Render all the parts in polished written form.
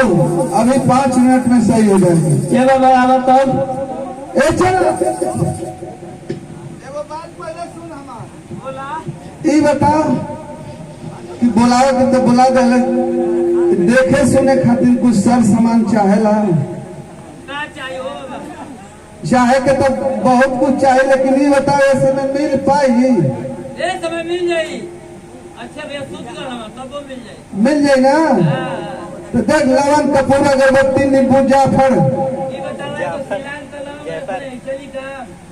बाबू अभी 5 मिनट में सही हो जाएगी। चलो भाई आवा तब ए चल ई बता कि बुलाओ तो बुला दे, देखे सुने खातिर कुछ सर सामान चाहेला, चाहे के तो बहुत कुछ चाहे, लेकिन ये बताओ ऐसे में मिल पाई? समय मिल जाई। अच्छा भैया सूत कर तब वो मिल जाए ना। तो देख लवन कपूर अगरबत्ती नींबू जाफर।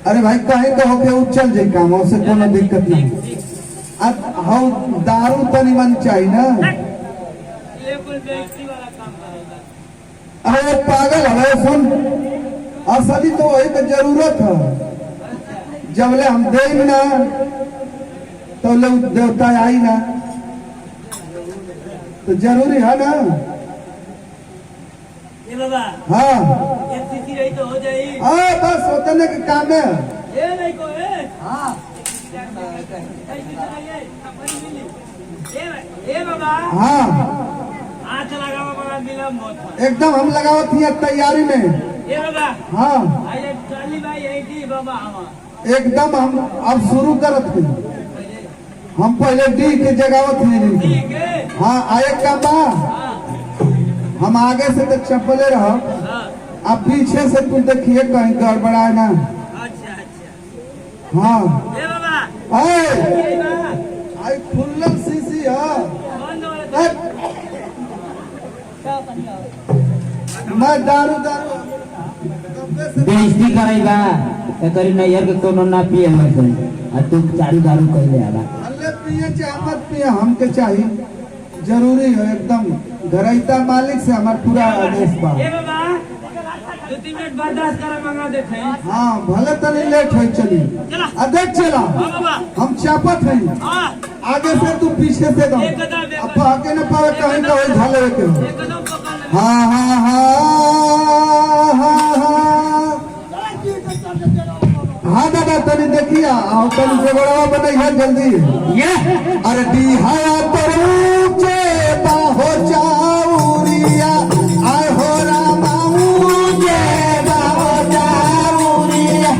अरे भाई कहीं तो होके चल जाए काम, उससे कोनो दिक्कत नहीं। अब हम दारू तनी मन चाहिए ना। अरे पागल है सुन, असली तो वही का जरूरत है। जबले हम दे ना तो लोग देवता आई ना, तो जरूरी है ना। ये बाबा हाँ FCC रही तो हो जाए। हाँ बस उतने के काम है। ये नहीं को हाँ ये बाबा हाँ हाथ लगा बड़ा विलम्ब होता। एकदम हम लगावत थी तैयारी में। ये बाबा हाँ आइए चाली भाई यही थी बाबा हम एकदम हम अब शुरू करत थी। हम पहले डी के जगावत थी। ठीक है। हाँ आए का बा हम आगे से तो चप्पले रहो, अब पीछे से तू देखिए कहीं गड़बड़ाए ना। अच्छा अच्छा हाँ ये बाबा आए ये बाबा आई खुल्लम सीसी है। बंद हो मैं दारू बेइज्जती करेगा एकरी नैयर के कोनो ना पिए मत आ तू चारू दारू कहले आबा। अल्ले पिए चाहे मत पिए, हमके चाहिए जरूरी है एकदम। घरैता मालिक से हमार पूरा आदेश बा। ये बाबा 2-3 मिनट बर्दाश्त कर मंगा देते हैं। हाँ भले तनी लेट हो चली देख चला। हाँ बाबा हम चापत हैं, हाँ आगे से तू पीछे से दो। अब आगे न पावे कहीं तो वही झाले के हो। एकदम पकड़ ले। हाँ हाँ हाँ हाँ हाँ दादा तनी देखिए आओ तनी जोगड़वा बनैया जल्दी। ये अरे डीहा पर ऊंचे बाहो चाउरिया आय हो रामा ऊंचे बाहो चाउरिया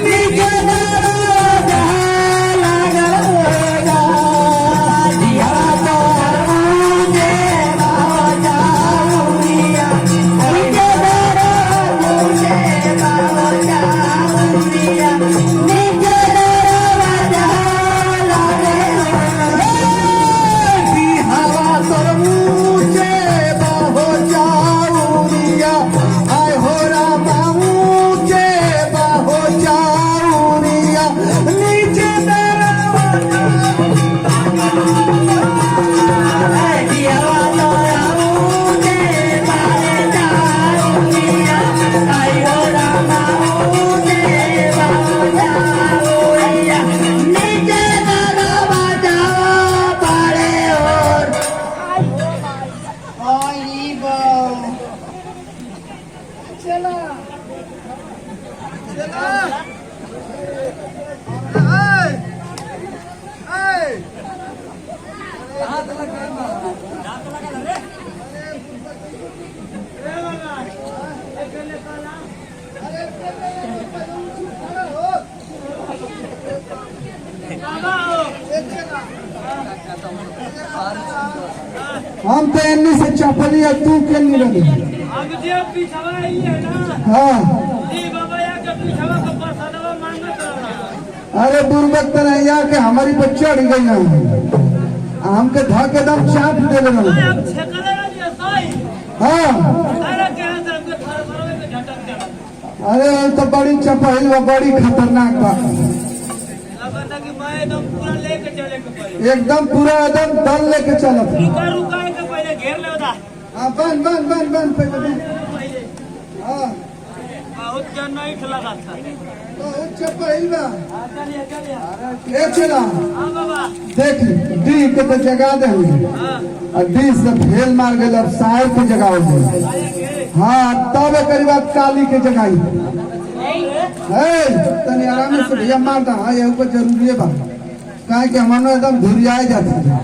नीचे दरवाजा लागल होगा। डीहा पर ऊंचे बाहो चाउरिया नीचे दरवाजा बाहो चाउरिया नीचे दरवाजा लागल होगा। हवा तर ऊंचे बाहो चाउरिया आय हो रामा ऊंचे बाहो चाउरिया नीचे दरवाजा हम तो एन्नी से चपली है, तू के नहीं रही। अब जो पिछवा ही है ना। हाँ जी बाबा या के पिछवा का प्रसादवा मांगत रहा। अरे बुर्बक तो नहीं आके हमारी पर चढ़ गई ना, हमके धके दम चाप दे रहे। अब छकले वाली है सही। हाँ अरे क्या से हमके थोड़ा थोड़ा में झटक गया। अरे तो बड़ी चपल व बड़ी खतरनाक बा। अब बता कि मैं एकदम पूरा लेके चले के पड़े। एकदम पूरा एकदम दल लेके चलत। रुका रुका के पहले घेर ले उदा। हाँ बन बन बन बन पहले बन। पहले हाँ बहुत जन नहीं लगा था। बहुत चपल बा। चलिए चलिए। ए चला हाँ बाबा देख डी के तो जगा दे हुई हाँ और डी से फेल मार गए, अब साहिब के जगह हो गए। हाँ तब एक बात काली के जगाई है तनी आराम से भैया मार दा। हाँ ये ऊपर जरूरी है बात कहा कि हमारे एकदम धुरियाए जाते हैं।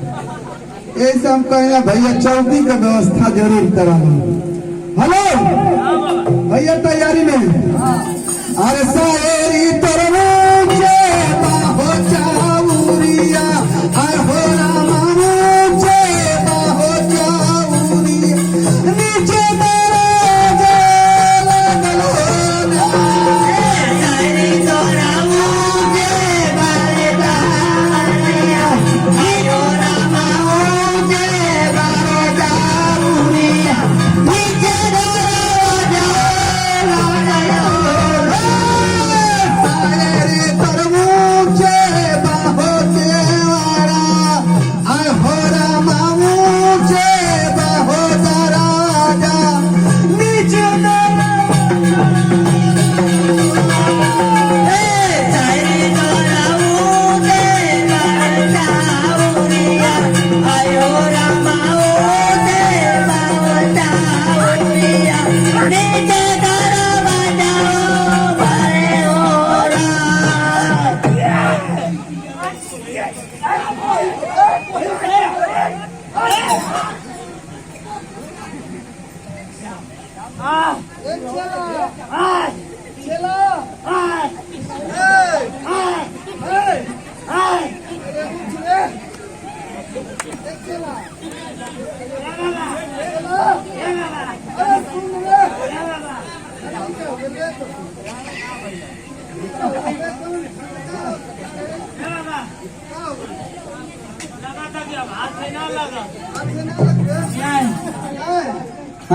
ऐसे हम कहेंगे भैया चौकी का व्यवस्था जरूर करा। हेलो हाँ बाबा भैया तैयारी में अरे सारी तरमुझे बाहो चाउरिया आय हो रामा मुझे बाहो चाउरिया नीचे तेरे लगलो सारी तरमुझे बाहे चाउरिया आय हो रामा मुझे बाहो चाउरिया नीचे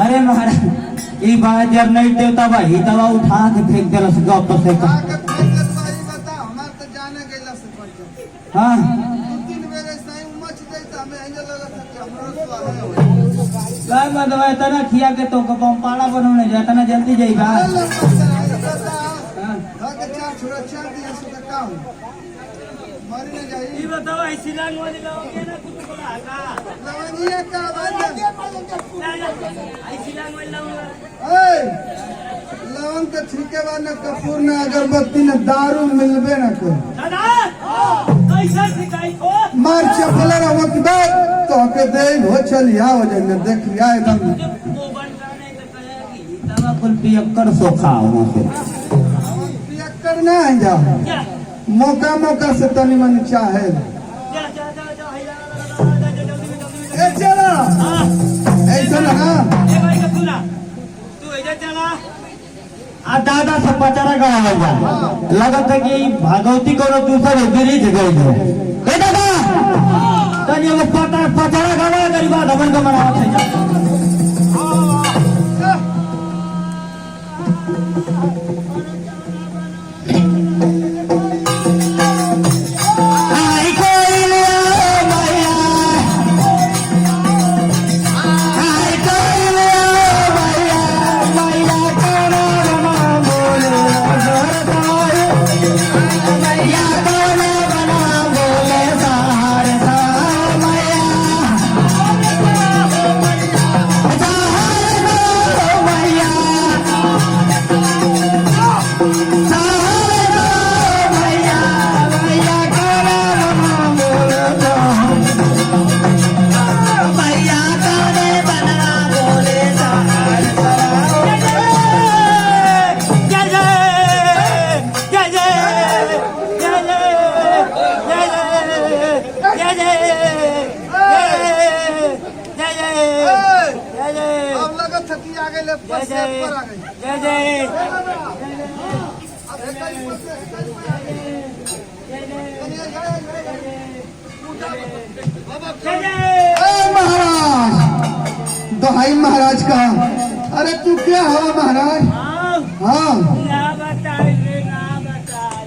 अरे महाराज ई बात जब नहीं देवता भाई तवा उठा के फेंक देला से गप से का हाँ काय मतलब है तना खिया के तो कम पाड़ा बनवने जा तना जल्दी जाइबा ये बताओ ऐसी लांग वाली लाओगे ना कुछ बोला का ऐसी लांग वाली लाऊंगा लवंग के छिके बाद न कपूर न अगरबत्ती न दारू मिलबे न को दादा कैसा सिखाई को मार चपला वक्त बाद तो के दे हो चलिया हो जाने देखिया एकदम वो बनने तो कहेगी तवा कुल पियक्कर सोखा हो से पियक्कर ना है जा क्या मौका मौका से तनी मन चाहे जा जा जा जा जल्दी ए चला हां ऐसा ना ए भाई का सुना तू इधर चला आ दादा से पचारा गवा जा लगत है कि भागवती को दूसरे गिरिज गई है ए दादा तनी वो पचारा गवा गरीबा धमन को मना है दोहाई महाराज का अरे तू क्या हवा महाराज हाँ क्या बताई